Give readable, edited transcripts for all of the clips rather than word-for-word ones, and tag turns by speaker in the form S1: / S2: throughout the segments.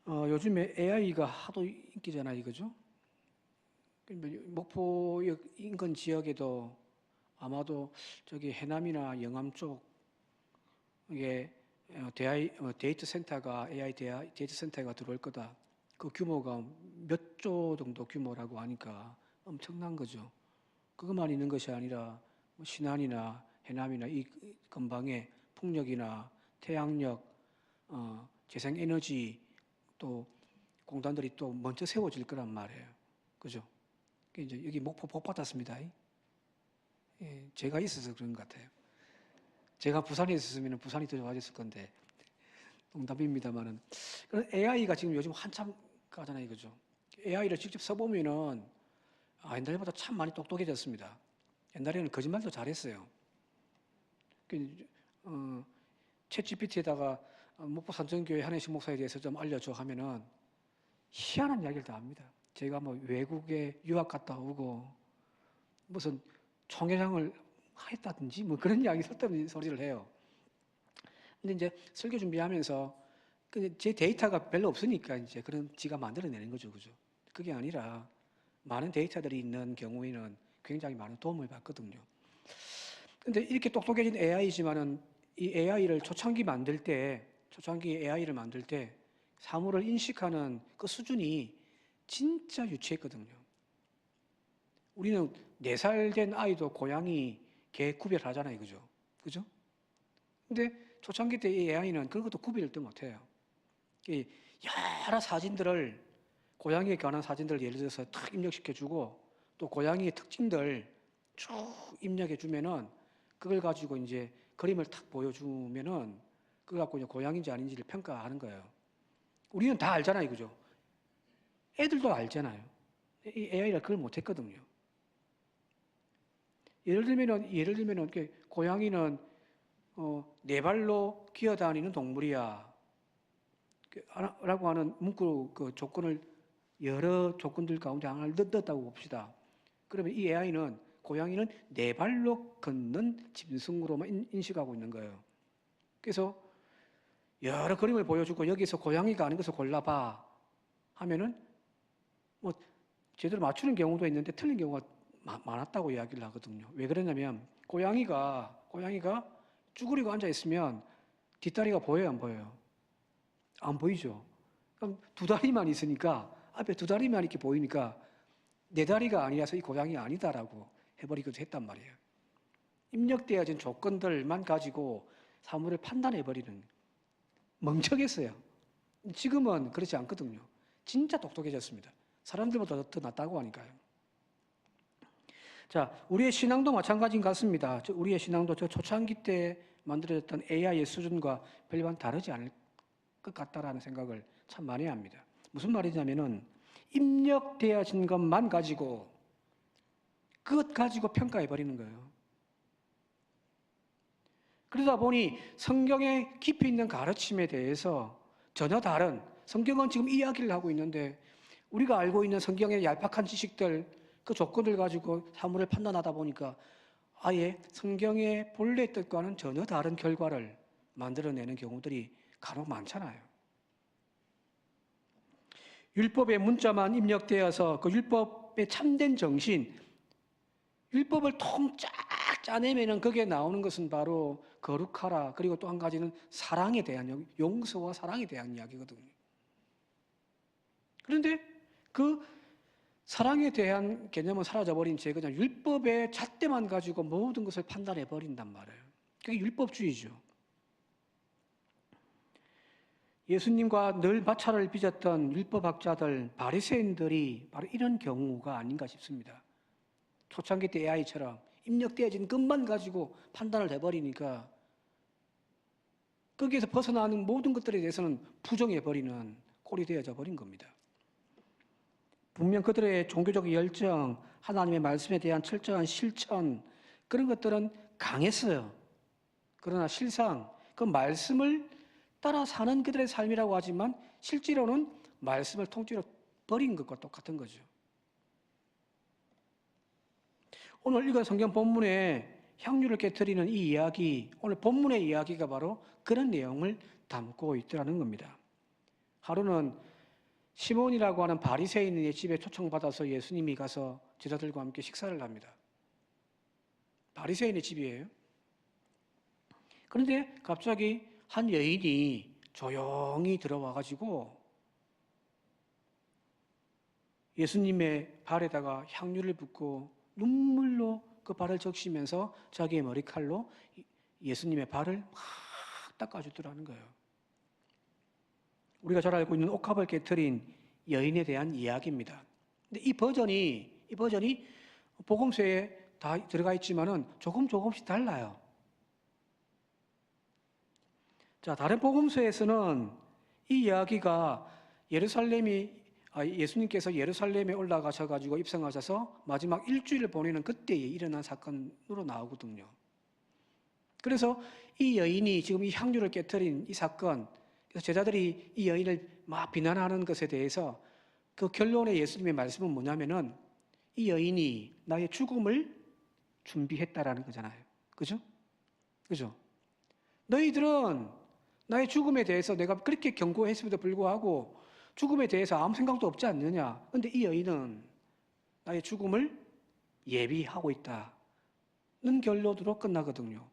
S1: 요즘에 AI가 하도 인기잖아요, 이거죠? 목포 인근 지역에도 아마도 저기 해남이나 영암 쪽에 데이터 센터가 AI 데이터 센터가 들어올 거다. 그 규모가 몇 조 정도 규모라고 하니까 엄청난 거죠. 그것만 있는 것이 아니라 뭐 신안이나 해남이나 이 근방에 풍력이나 태양력, 재생에너지 또 공단들이 또 먼저 세워질 거란 말이에요. 그죠? 이제 여기 목포 복 받았습니다. 예, 제가 있어서 그런 것 같아요. 제가 부산에 있었으면 부산이 더 좋아졌을 건데, 농담입니다만은. AI가 지금 요즘 한참 가잖아요. 그죠? AI를 직접 써보면은, 옛날보다 참 많이 똑똑해졌습니다. 옛날에는 거짓말도 잘했어요. 어, 챗 GPT에다가 목포 산정교회 한혜식 목사에 대해서 좀 알려줘 하면은 희한한 이야기를 다 합니다. 제가 뭐 외국에 유학 갔다 오고 무슨 총회장을 했다든지 뭐 그런 이야기 쓸데없는 소리를 해요. 근데 이제 설교 준비하면서 제 데이터가 별로 없으니까 이제 그런 지가 만들어내는 거죠. 그죠? 그게 아니라 많은 데이터들이 있는 경우에는 굉장히 많은 도움을 받거든요. 근데 이렇게 똑똑해진 AI지만은 이 AI를 초창기 AI를 만들 때 사물을 인식하는 그 수준이 진짜 유치했거든요. 우리는 4살 된 아이도 고양이, 개 구별하잖아요. 그죠? 그죠? 근데 초창기 때 이 AI는 그런 것도 구별도 못해요. 이 여러 사진들을, 고양이에 관한 사진들을 예를 들어서 탁 입력시켜주고 또 고양이의 특징들 쭉 입력해주면은 그걸 가지고 이제 그림을 탁 보여주면은 그걸 갖고 이제 고양인지 아닌지를 평가하는 거예요. 우리는 다 알잖아요. 그죠? 애들도 알잖아요. 이 AI가 그걸 못했거든요. 예를 들면은 고양이는 네 발로 기어다니는 동물이야. 라고 하는 문구 그 조건을 여러 조건들 가운데 하나를 넣었다고 봅시다. 그러면 이 AI는 고양이는 네 발로 걷는 짐승으로만 인식하고 있는 거예요. 그래서 여러 그림을 보여주고 여기서 고양이가 아닌 것을 골라봐 하면은 뭐 제대로 맞추는 경우도 있는데 틀린 경우가 많았다고 이야기를 하거든요. 왜 그러냐면 고양이가 쭈그리고 앉아 있으면 뒷다리가 보여요, 안 보여요? 안 보이죠. 그럼 두 다리만 있으니까 앞에 두 다리만 이렇게 보이니까 네 다리가 아니라서 이 고양이 아니다라고 해버리기도 했단 말이에요. 입력되어진 조건들만 가지고 사물을 판단해버리는 멍청했어요. 지금은 그렇지 않거든요. 진짜 똑똑해졌습니다. 사람들보다 더 낫다고 하니까요. 자, 우리의 신앙도 마찬가지인 것 같습니다. 우리의 신앙도 저 초창기 때 만들어졌던 AI의 수준과 별반 다르지 않을 것 같다라는 생각을 참 많이 합니다. 무슨 말이냐면은 입력되어진 것만 가지고 그것 가지고 평가해 버리는 거예요. 그러다 보니 성경에 깊이 있는 가르침에 대해서 전혀 다른, 성경은 지금 이야기를 하고 있는데 우리가 알고 있는 성경의 얄팍한 지식들, 그 조건들 가지고 사물을 판단하다 보니까 아예 성경의 본래 뜻과는 전혀 다른 결과를 만들어내는 경우들이 간혹 많잖아요. 율법의 문자만 입력되어서 그 율법의 참된 정신, 율법을 통쫙 짜내면은 거기에 나오는 것은 바로 거룩하라. 그리고 또 한 가지는 사랑에 대한, 용서와 사랑에 대한 이야기거든요. 그런데 그 사랑에 대한 개념은 사라져버린 채 그냥 율법의 잣대만 가지고 모든 것을 판단해 버린단 말이에요. 그게 율법주의죠. 예수님과 늘 마찰을 빚었던 율법학자들, 바리새인들이 바로 이런 경우가 아닌가 싶습니다. 초창기 때 AI처럼 입력되어진 것만 가지고 판단을 해버리니까 거기에서 벗어나는 모든 것들에 대해서는 부정해버리는 꼴이 되어져 버린 겁니다. 분명 그들의 종교적 열정, 하나님의 말씀에 대한 철저한 실천, 그런 것들은 강했어요. 그러나 실상 그 말씀을 따라 사는 그들의 삶이라고 하지만 실제로는 말씀을 통째로 버린 것과 똑같은 거죠. 오늘 읽은 성경 본문에 향유를 깨뜨리는 이 이야기, 오늘 본문의 이야기가 바로 그런 내용을 담고 있더라는 겁니다. 하루는 시몬이라고 하는 바리새인의 집에 초청받아서 예수님이 가서 제자들과 함께 식사를 합니다. 바리새인의 집이에요. 그런데 갑자기 한 여인이 조용히 들어와 가지고 예수님의 발에다가 향유를 붓고 눈물로 그 발을 적시면서 자기의 머리칼로 예수님의 발을 막 닦아주더라는 거예요. 우리가 잘 알고 있는 옥합을 깨트린 여인에 대한 이야기입니다. 근데 이 버전이 복음서에 다 들어가 있지만은 조금씩 달라요. 자, 다른 복음서에서는 이 이야기가 예수님께서 예루살렘에 올라가셔가지고 입성하셔서 마지막 일주일을 보내는 그때에 일어난 사건으로 나오거든요. 그래서 이 여인이 지금 이 향유를 깨트린 이 사건, 그래서 제자들이 이 여인을 막 비난하는 것에 대해서 그 결론의 예수님의 말씀은 뭐냐면은 이 여인이 나의 죽음을 준비했다라는 거잖아요. 그죠? 그죠? 너희들은 나의 죽음에 대해서 내가 그렇게 경고했음에도 불구하고 죽음에 대해서 아무 생각도 없지 않느냐. 그런데 이 여인은 나의 죽음을 예비하고 있다는 결론으로 끝나거든요.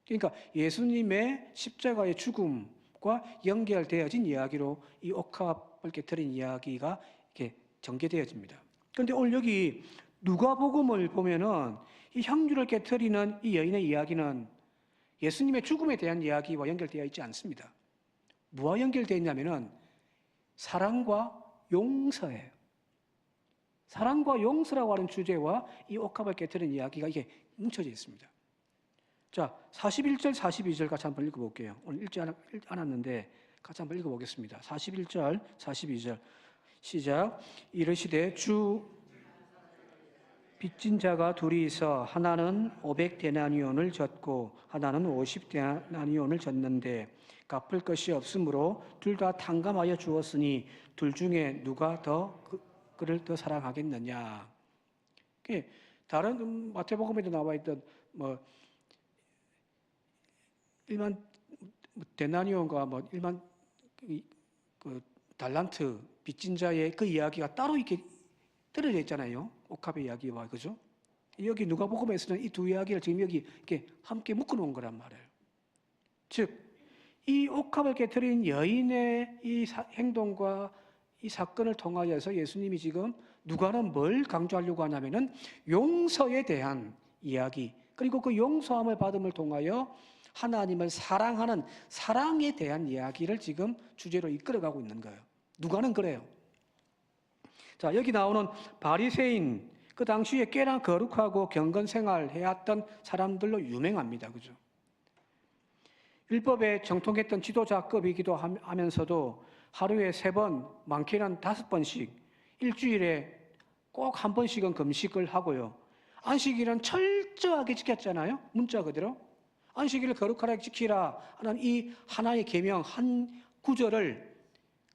S1: 그러니까 예수님의 십자가의 죽음과 연결되어진 이야기로 이 옥합을 깨트린 이야기가 이렇게 전개되어집니다. 그런데 오늘 여기 누가복음을 보면은 이 향유를 깨트리는 이 여인의 이야기는 예수님의 죽음에 대한 이야기와 연결되어 있지 않습니다. 뭐와 연결되어 있냐면은 사랑과 용서예요. 사랑과 용서라고 하는 주제와 이 옥합을 깨트리는 이야기가 이게 뭉쳐져 있습니다. 자, 41절, 42절 같이 한번 읽어볼게요. 오늘 읽지 않았는데 같이 한번 읽어보겠습니다. 41절, 42절 시작. 이르시되 주 빚진 자가 둘이 있어 하나는 500데나리온을 졌고 하나는 50데나리온을 졌는데 갚을 것이 없으므로 둘 다 탕감하여 주었으니 둘 중에 누가 더 그를 더 사랑하겠느냐. 다른 마태복음에도 나와 있던 일반 데나리온과 일반 그 달란트 빚진 자의 그 이야기가 따로 이렇게 떨어져 있잖아요. 옥합의 이야기와 그죠? 여기 누가복음에서는 이 두 이야기를 지금 여기 이렇게 함께 묶어놓은 거란 말이에요. 즉 이 옥합을 깨트린 여인의 이 행동과 이 사건을 통하여서 예수님이 지금 누가는 뭘 강조하려고 하냐면은 용서에 대한 이야기, 그리고 그 용서함을 받음을 통하여 하나님을 사랑하는 사랑에 대한 이야기를 지금 주제로 이끌어가고 있는 거예요. 누가는 그래요. 자, 여기 나오는 바리새인, 그 당시에 꽤나 거룩하고 경건 생활 해왔던 사람들로 유명합니다. 그죠? 율법에 정통했던 지도자급이기도 하면서도 하루에 3번, 많게는 5번씩, 일주일에 꼭 1번씩은 금식을 하고요. 안식일은 철저하게 지켰잖아요. 문자 그대로. 안식일을 거룩하게 지키라 하는 이 하나의 계명 한 구절을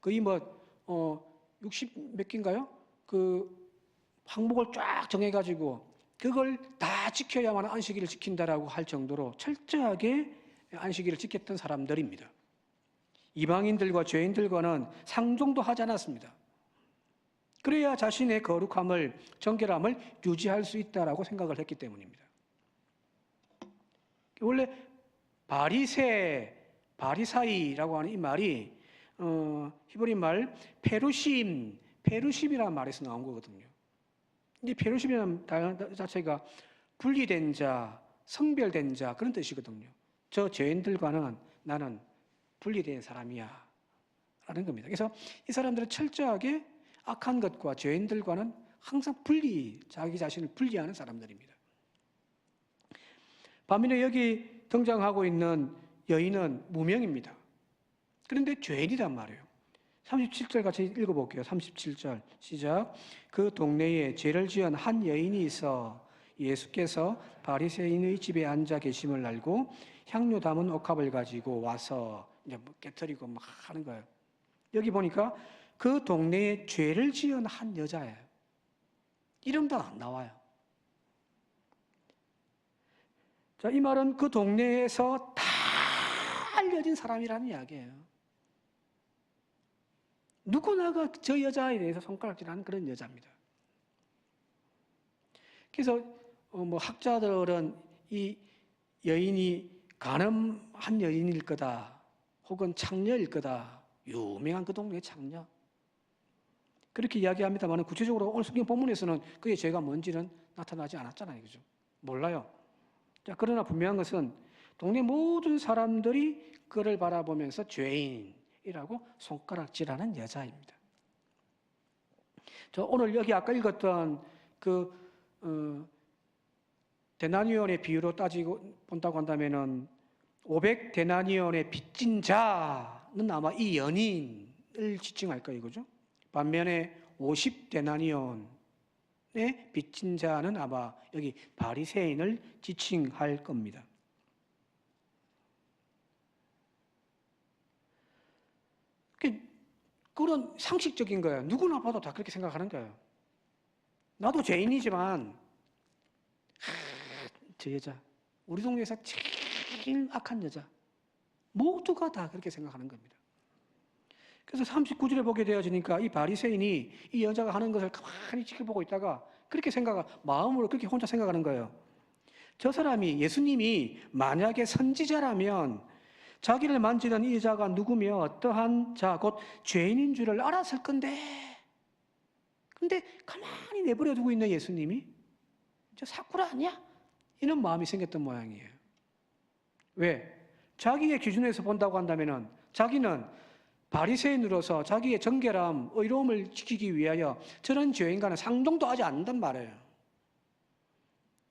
S1: 거의 60 몇 개인가요? 그 항목을 쫙 정해가지고 그걸 다 지켜야만 안식일을 지킨다라고 할 정도로 철저하게 안식일을 지켰던 사람들입니다. 이방인들과 죄인들과는 상종도 하지 않았습니다. 그래야 자신의 거룩함을, 정결함을 유지할 수 있다라고 생각을 했기 때문입니다. 원래 바리사이라고 하는 이 말이 히브리 말 페루심이라는 말에서 나온 거거든요. 이 페루심이라는 단어 자체가 분리된 자, 성별된 자 그런 뜻이거든요. 저 죄인들과는 나는 분리된 사람이야 라는 겁니다. 그래서 이 사람들은 철저하게 악한 것과 죄인들과는 항상 자기 자신을 분리하는 사람들입니다. 반면에 여기 등장하고 있는 여인은 무명입니다. 그런데 죄인이란 말이에요. 37절 같이 읽어볼게요. 37절 시작. 그 동네에 죄를 지은 한 여인이 있어 예수께서 바리새인의 집에 앉아 계심을 알고 향유 담은 옥합을 가지고 와서 이제 깨트리고 막 하는 거예요. 여기 보니까 그 동네에 죄를 지은 한 여자예요. 이름도 안 나와요. 자, 이 말은 그 동네에서 다 알려진 사람이라는 이야기예요. 누구나가 저 여자에 대해서 손가락질하는 그런 여자입니다. 그래서 뭐 학자들은 이 여인이 간음한 여인일 거다, 혹은 창녀일 거다. 유명한 그 동네의 창녀. 그렇게 이야기합니다만 구체적으로 오늘 성경 본문에서는 그의 죄가 뭔지는 나타나지 않았잖아요. 그죠? 몰라요. 자, 그러나 분명한 것은 동네 모든 사람들이 그를 바라보면서 죄인이라고 손가락질하는 여자입니다. 저 오늘 여기 아까 읽었던 데나니온의 비유로 따지고 본다고 한다면은 500데나니온의 빚진 자는 아마 이 연인을 지칭할 거예요. 그죠? 반면에 50데나니온의 빚진 자는 아마 여기 바리새인을 지칭할 겁니다. 그런 상식적인 거예요. 누구나 봐도 다 그렇게 생각하는 거예요. 나도 죄인이지만 저 여자, 우리 동네에서 제일 악한 여자, 모두가 다 그렇게 생각하는 겁니다. 그래서 39절에 보게 되어지니까 이 바리새인이 이 여자가 하는 것을 가만히 지켜보고 있다가 그렇게 마음으로 그렇게 혼자 생각하는 거예요. 저 사람이, 예수님이 만약에 선지자라면 자기를 만지는 이 여자가 누구며 어떠한 자, 곧 죄인인 줄을 알았을 건데, 근데 가만히 내버려 두고 있는 예수님이 저 사쿠라 아니야? 이런 마음이 생겼던 모양이에요. 왜? 자기의 기준에서 본다고 한다면은 자기는 바리새인으로서 자기의 정결함, 의로움을 지키기 위하여 저런 죄인과는 상종도 하지 않는단 말이에요.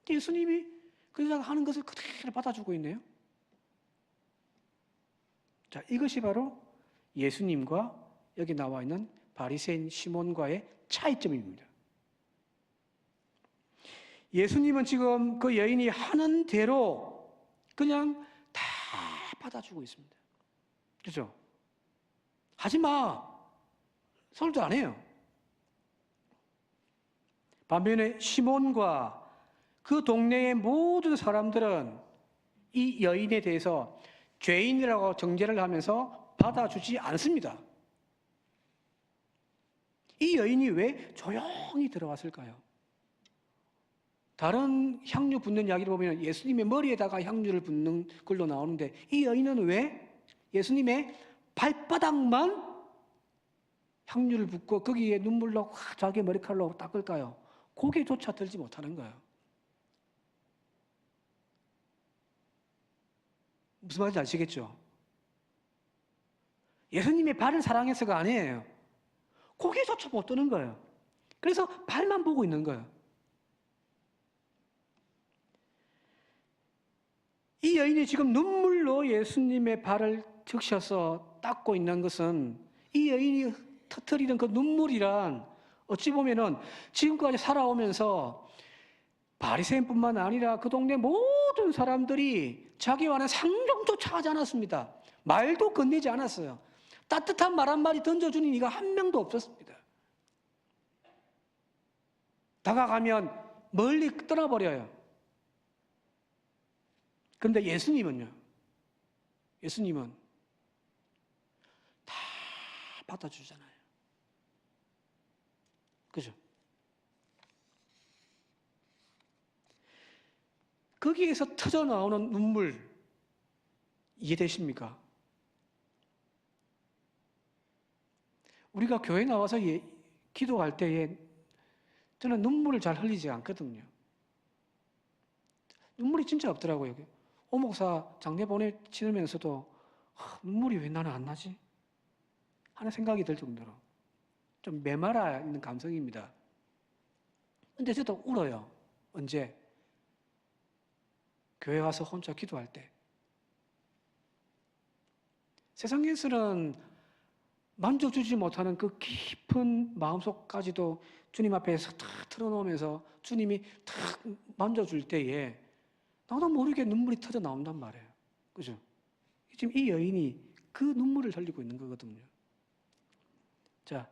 S1: 예수님이 그 여자가 하는 것을 그대로 받아주고 있네요. 자, 이것이 바로 예수님과 여기 나와 있는 바리새인 시몬과의 차이점입니다. 예수님은 지금 그 여인이 하는 대로 그냥 다 받아주고 있습니다. 그렇죠? 하지 마. 설도 안 해요. 반면에 시몬과 그 동네의 모든 사람들은 이 여인에 대해서 죄인이라고 정죄를 하면서 받아주지 않습니다. 이 여인이 왜 조용히 들어왔을까요? 다른 향유 붓는 이야기를 보면 예수님의 머리에다가 향유를 붓는 걸로 나오는데 이 여인은 왜 예수님의 발바닥만 향유를 붓고 거기에 눈물로 자기 머리칼로 닦을까요? 고개조차 들지 못하는 거예요. 무슨 말인지 아시겠죠? 예수님의 발을 사랑해서가 아니에요. 고개조차 못 드는 거예요. 그래서 발만 보고 있는 거예요. 이 여인이 지금 눈물로 예수님의 발을 적셔서 닦고 있는 것은 이 여인이 터뜨리는 그 눈물이란 어찌 보면은 지금까지 살아오면서 바리새인뿐만 아니라 그 동네 모든 사람들이 자기와는 상종조차 하지 않았습니다. 말도 건네지 않았어요. 따뜻한 말 한마디 던져주는 이가 한 명도 없었습니다. 다가가면 멀리 떠나버려요. 그런데 예수님은요? 예수님은 다 받아주잖아요. 그죠? 거기에서 터져 나오는 눈물 이해되십니까? 우리가 교회 나와서 기도할 때에 저는 눈물을 잘 흘리지 않거든요. 눈물이 진짜 없더라고요. 오목사 장례 보내치면서도 눈물이 왜 나는 안 나지? 하는 생각이 들 정도로 좀 메말아 있는 감성입니다. 근데 저도 울어요. 언제? 교회 와서 혼자 기도할 때. 세상에서는 만져주지 못하는 그 깊은 마음속까지도 주님 앞에서 탁 틀어놓으면서 주님이 탁 만져줄 때에 나도 모르게 눈물이 터져 나온단 말이에요. 그죠? 지금 이 여인이 그 눈물을 흘리고 있는 거거든요. 자,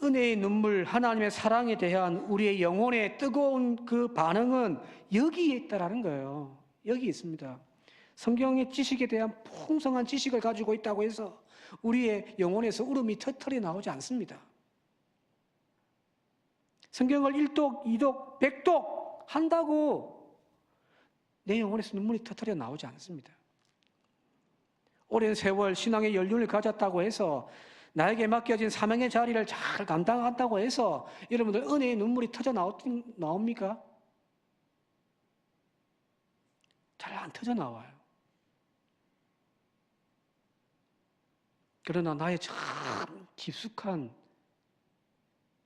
S1: 은혜의 눈물, 하나님의 사랑에 대한 우리의 영혼의 뜨거운 그 반응은 여기에 있다라는 거예요. 여기 있습니다. 성경의 지식에 대한 풍성한 지식을 가지고 있다고 해서 우리의 영혼에서 울음이 터틀이 나오지 않습니다. 성경을 1독, 2독, 100독 한다고 내 영혼에서 눈물이 터틀이 나오지 않습니다. 오랜 세월 신앙의 연륜을 가졌다고 해서 나에게 맡겨진 사명의 자리를 잘 감당한다고 해서 여러분들 은혜의 눈물이 터져 나옵니까? 잘 안 터져 나와요. 그러나 나의 참 깊숙한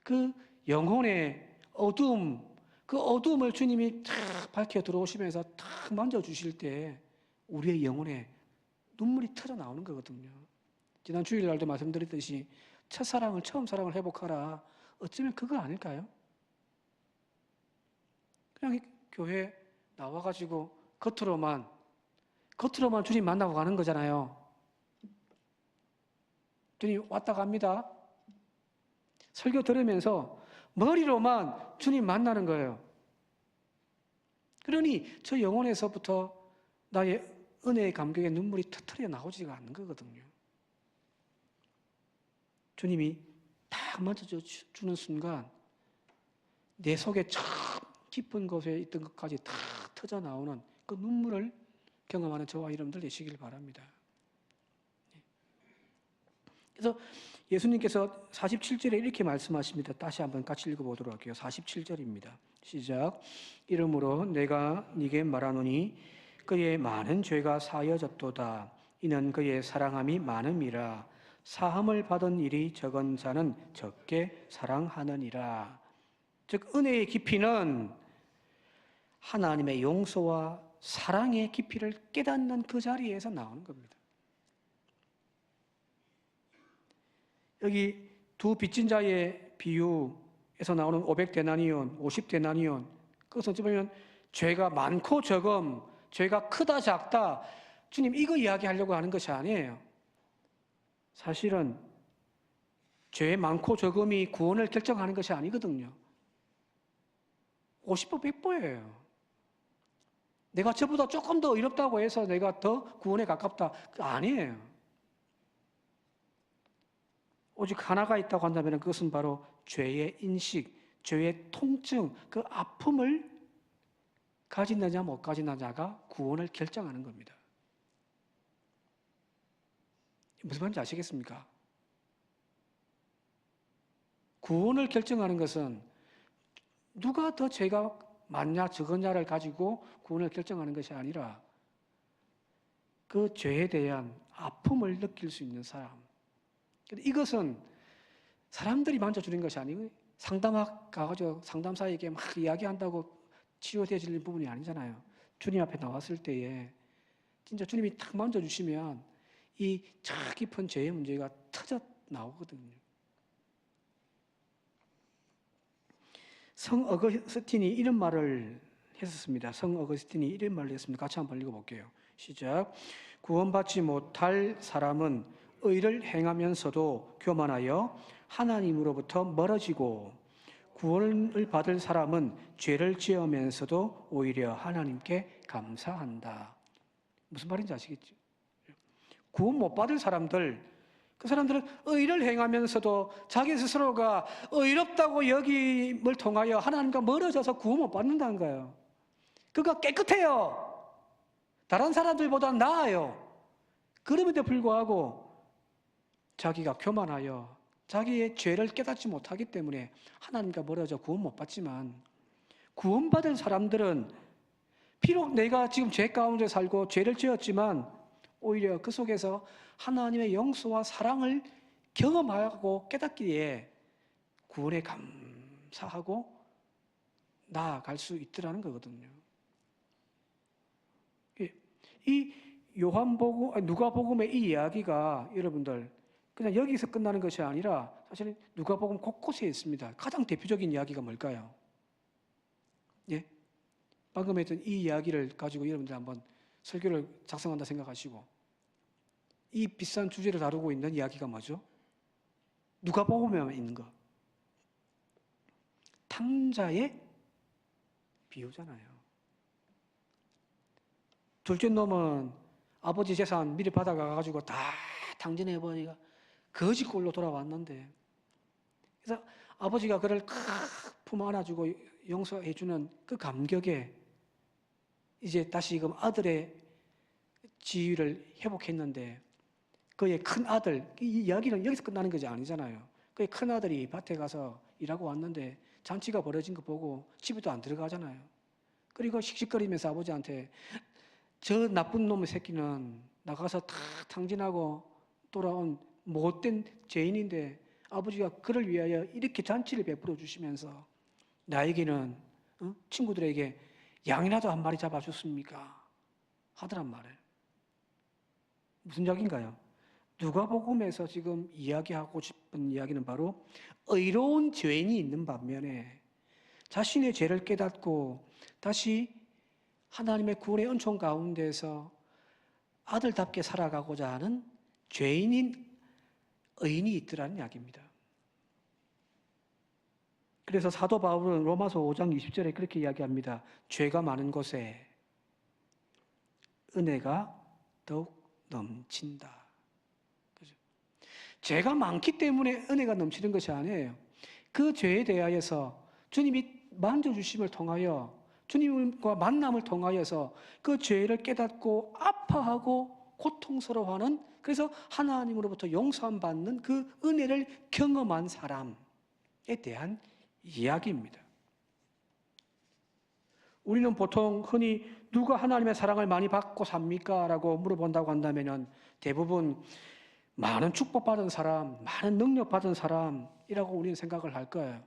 S1: 그 영혼의 어두움, 그 어두움을 주님이 탁 밝혀 들어오시면서 탁 만져주실 때 우리의 영혼에 눈물이 터져 나오는 거거든요. 지난 주일날도 말씀드렸듯이 첫사랑을, 처음 사랑을 회복하라. 어쩌면 그거 아닐까요? 그냥 교회 나와가지고 겉으로만 주님 만나고 가는 거잖아요. 주님 왔다 갑니다. 설교 들으면서 머리로만 주님 만나는 거예요. 그러니 저 영혼에서부터 나의 은혜의 감격에 눈물이 터트려 나오지가 않는 거거든요. 주님이 딱 만져주는 순간 내 속에 참 깊은 곳에 있던 것까지 다 터져 나오는 그 눈물을 경험하는 저와 여러분들 되시길 바랍니다. 그래서 예수님께서 47절에 이렇게 말씀하십니다. 다시 한번 같이 읽어보도록 할게요. 47절입니다. 시작. 이러므로 내가 네게 말하노니 그의 많은 죄가 사여졌도다. 이는 그의 사랑함이 많음이라. 사함을 받은 일이 적은 자는 적게 사랑하느니라. 즉 은혜의 깊이는 하나님의 용서와 사랑의 깊이를 깨닫는 그 자리에서 나오는 겁니다. 여기 두 빚진 자의 비유에서 나오는 500데나리온, 50데나리온, 그것은 어찌 보면 죄가 많고 적음, 죄가 크다 작다, 주님 이거 이야기하려고 하는 것이 아니에요. 사실은 죄 많고 적음이 구원을 결정하는 것이 아니거든요. 50보 100보예요. 내가 저보다 조금 더 의롭다고 해서 내가 더 구원에 가깝다, 그거 아니에요. 오직 하나가 있다고 한다면 그것은 바로 죄의 인식, 죄의 통증, 그 아픔을 가진느냐 못 가진느냐가 구원을 결정하는 겁니다. 무슨 말인지 아시겠습니까? 구원을 결정하는 것은 누가 더 죄가 많냐 적었냐를 가지고 구원을 결정하는 것이 아니라 그 죄에 대한 아픔을 느낄 수 있는 사람. 이것은 사람들이 만져주는 것이 아니고 상담학 가가지고 상담사에게 막 이야기한다고 치유되어질 부분이 아니잖아요. 주님 앞에 나왔을 때에 진짜 주님이 탁 만져주시면 이 저 깊은 죄의 문제가 터져 나오거든요. 성 어거스틴이 이런 말을 했었습니다. 성 어거스틴이 이런 말을 했습니다. 같이 한번 읽어볼게요. 시작. 구원받지 못할 사람은 의를 행하면서도 교만하여 하나님으로부터 멀어지고 구원을 받을 사람은 죄를 지으면서도 오히려 하나님께 감사한다. 무슨 말인지 아시겠죠? 구원 못 받을 사람들, 그 사람들은 의를 행하면서도 자기 스스로가 의롭다고 여김을 통하여 하나님과 멀어져서 구원 못 받는다는 거예요. 그가 깨끗해요. 다른 사람들보다 나아요. 그럼에도 불구하고 자기가 교만하여 자기의 죄를 깨닫지 못하기 때문에 하나님과 멀어져 구원 못 받지만 구원받은 사람들은 비록 내가 지금 죄 가운데 살고 죄를 지었지만 오히려 그 속에서 하나님의 용서와 사랑을 경험하고 깨닫기에 구원에 감사하고 나아갈 수 있더라는 거거든요. 이 누가복음의 이 이야기가 여러분들 그냥 여기서 끝나는 것이 아니라 사실은 누가복음 곳곳에 있습니다. 가장 대표적인 이야기가 뭘까요? 예? 방금 했던 이 이야기를 가지고 여러분들 한번 설교를 작성한다 생각하시고 이 비싼 주제를 다루고 있는 이야기가 뭐죠? 누가복음에 있는 거. 탕자의 비유잖아요. 둘째 놈은 아버지 재산 미리 받아가가지고 다 당진의 아버지가 거지꼴로 돌아왔는데, 그래서 아버지가 그를 품 안아주고 용서해주는 그 감격에 이제 다시금 아들의 지위를 회복했는데, 그의 큰 아들, 이 이야기는 여기서 끝나는 것이 아니잖아요. 그의 큰 아들이 밭에 가서 일하고 왔는데 잔치가 벌어진 거 보고 집에도 안 들어가잖아요. 그리고 씩씩거리면서 아버지한테 저 나쁜 놈의 새끼는 나가서 다 탕진하고 돌아온 못된 죄인인데 아버지가 그를 위하여 이렇게 잔치를 베풀어 주시면서 나에게는 친구들에게 양이라도 한 마리 잡아줬습니까? 하더란 말이에요. 무슨 이야기인가요? 누가복음에서 지금 이야기하고 싶은 이야기는 바로 의로운 죄인이 있는 반면에 자신의 죄를 깨닫고 다시 하나님의 구원의 은총 가운데서 아들답게 살아가고자 하는 죄인인 의인이 있더라는 이야기입니다. 그래서 사도 바울은 로마서 5장 20절에 그렇게 이야기합니다. 죄가 많은 곳에 은혜가 더욱 넘친다. 그죠? 죄가 많기 때문에 은혜가 넘치는 것이 아니에요. 그 죄에 대하여서 주님이 만져주심을 통하여 주님과 만남을 통하여서 그 죄를 깨닫고 아파하고 고통스러워하는, 그래서 하나님으로부터 용서함 받는 그 은혜를 경험한 사람에 대한 이야기입니다. 우리는 보통 흔히 누가 하나님의 사랑을 많이 받고 삽니까? 라고 물어본다고 한다면 대부분 많은 축복받은 사람, 많은 능력받은 사람이라고 우리는 생각을 할 거예요.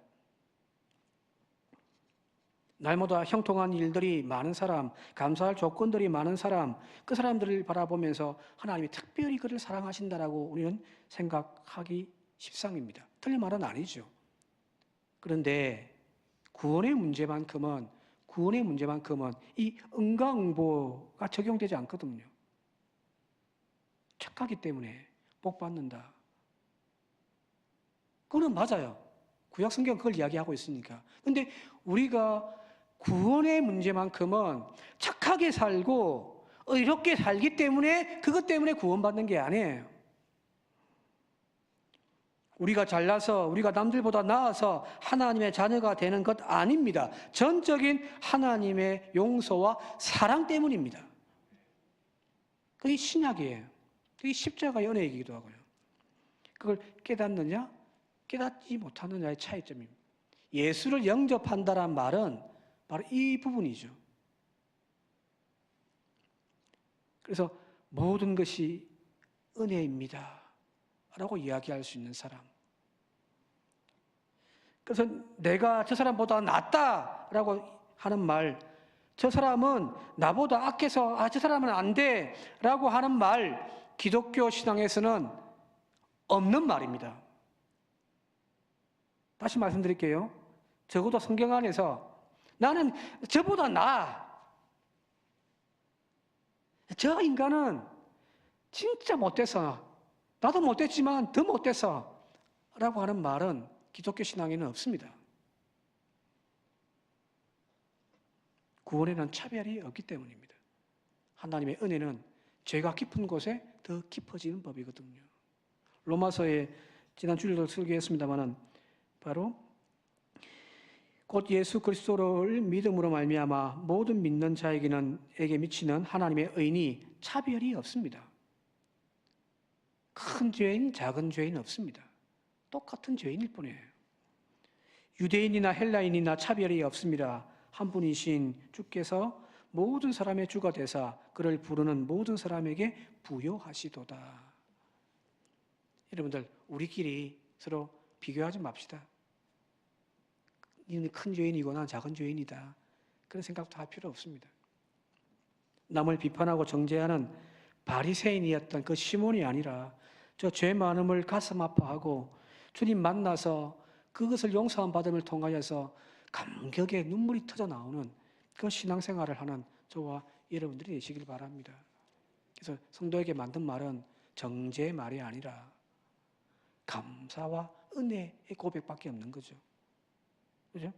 S1: 날마다 형통한 일들이 많은 사람, 감사할 조건들이 많은 사람, 그 사람들을 바라보면서 하나님이 특별히 그를 사랑하신다라고 우리는 생각하기 십상입니다. 틀린 말은 아니죠. 그런데 구원의 문제만큼은 이 응가응보가 적용되지 않거든요. 착하기 때문에 복 받는다. 그건 맞아요. 구약 성경 그걸 이야기하고 있으니까. 근데 우리가 구원의 문제만큼은 착하게 살고 의롭게 살기 때문에, 그것 때문에 구원받는 게 아니에요. 우리가 잘나서, 우리가 남들보다 나아서 하나님의 자녀가 되는 것 아닙니다. 전적인 하나님의 용서와 사랑 때문입니다. 그게 신약이에요. 그게 십자가의 은혜이기도 하고요. 그걸 깨닫느냐, 깨닫지 못하느냐의 차이점입니다. 예수를 영접한다란 말은 바로 이 부분이죠. 그래서 모든 것이 은혜입니다 라고 이야기할 수 있는 사람. 그래서 내가 저 사람보다 낫다라고 하는 말, 저 사람은 나보다 악해서 저 사람은 안 돼라고 하는 말, 기독교 신앙에서는 없는 말입니다. 다시 말씀드릴게요. 적어도 성경 안에서 나는 저보다 나아, 저 인간은 진짜 못돼서, 나도 못됐지만 더 못돼서 라고 하는 말은 기독교 신앙에는 없습니다. 구원에는 차별이 없기 때문입니다. 하나님의 은혜는 죄가 깊은 곳에 더 깊어지는 법이거든요. 로마서에 지난 주일도 설교했습니다마는 바로 곧 예수 그리스도를 믿음으로 말미암아 모든 믿는 자에게 미치는 하나님의 의인이 차별이 없습니다. 큰 죄인, 작은 죄인 없습니다. 똑같은 죄인일 뿐이에요. 유대인이나 헬라인이나 차별이 없습니다. 한 분이신 주께서 모든 사람의 주가 되사 그를 부르는 모든 사람에게 부요하시도다. 여러분들, 우리끼리 서로 비교하지 맙시다. 너는 큰 죄인이고 난 작은 죄인이다. 그런 생각도 할 필요 없습니다. 남을 비판하고 정죄하는 바리새인이었던 그 시몬이 아니라 저 죄 많음을 가슴 아파하고 주님 만나서 그것을 용서함 받음을 통하여서 감격에 눈물이 터져 나오는 그 신앙생활을 하는 저와 여러분들이 되시길 바랍니다. 그래서 성도에게 만든 말은 정죄의 말이 아니라 감사와 은혜의 고백밖에 없는 거죠. 그죠?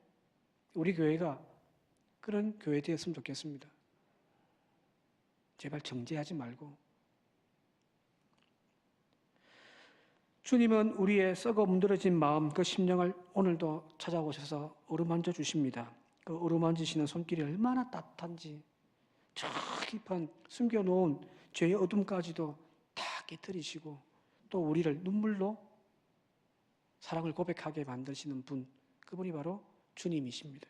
S1: 우리 교회가 그런 교회 되었으면 좋겠습니다. 제발 정죄하지 말고 주님은 우리의 썩어 문드러진 마음, 그 심령을 오늘도 찾아오셔서 어루만져 주십니다. 그 어루만지시는 손길이 얼마나 따뜻한지, 저 깊은 숨겨놓은 죄의 어둠까지도 다 깨뜨리시고 또 우리를 눈물로 사랑을 고백하게 만드시는 분, 그분이 바로 주님이십니다.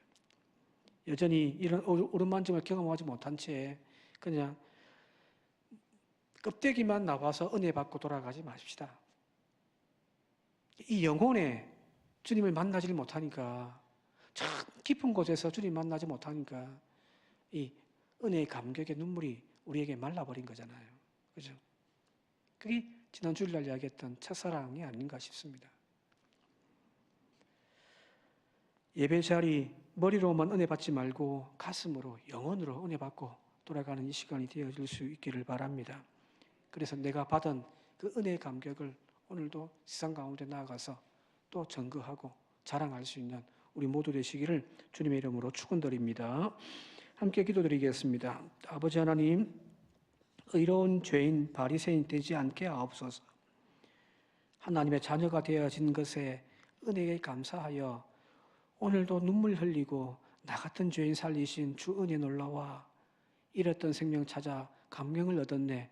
S1: 여전히 이런 어루만짐을 경험하지 못한 채 그냥 껍데기만 나와서 은혜 받고 돌아가지 마십시다. 이 영혼에 주님을 만나지를 못하니까, 참 깊은 곳에서 주님 만나지 못하니까 이 은혜의 감격의 눈물이 우리에게 말라버린 거잖아요. 그죠? 그게 지난 주일날 이야기했던 첫사랑이 아닌가 싶습니다. 예배 자리 머리로만 은혜 받지 말고 가슴으로, 영혼으로 은혜 받고 돌아가는 이 시간이 되어질 수 있기를 바랍니다. 그래서 내가 받은 그 은혜의 감격을 오늘도 세상 가운데 나아가서 또 증거하고 자랑할 수 있는 우리 모두 되시기를 주님의 이름으로 축원드립니다. 함께 기도드리겠습니다. 아버지 하나님, 의로운 죄인 바리새인 되지 않게 하옵소서. 하나님의 자녀가 되어진 것에 은혜에 감사하여 오늘도 눈물 흘리고 나 같은 죄인 살리신 주 은혜 놀라와 잃었던 생명 찾아 감명을 얻었네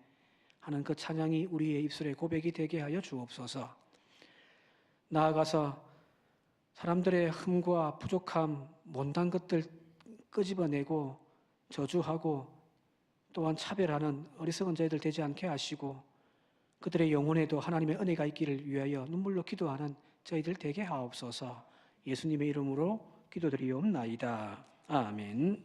S1: 하는 그 찬양이 우리의 입술에 고백이 되게 하여 주옵소서. 나아가서 사람들의 흠과 부족함, 못난 것들 끄집어내고 저주하고 또한 차별하는 어리석은 자들 되지 않게 하시고 그들의 영혼에도 하나님의 은혜가 있기를 위하여 눈물로 기도하는 저희들 되게 하옵소서. 예수님의 이름으로 기도드리옵나이다. 아멘.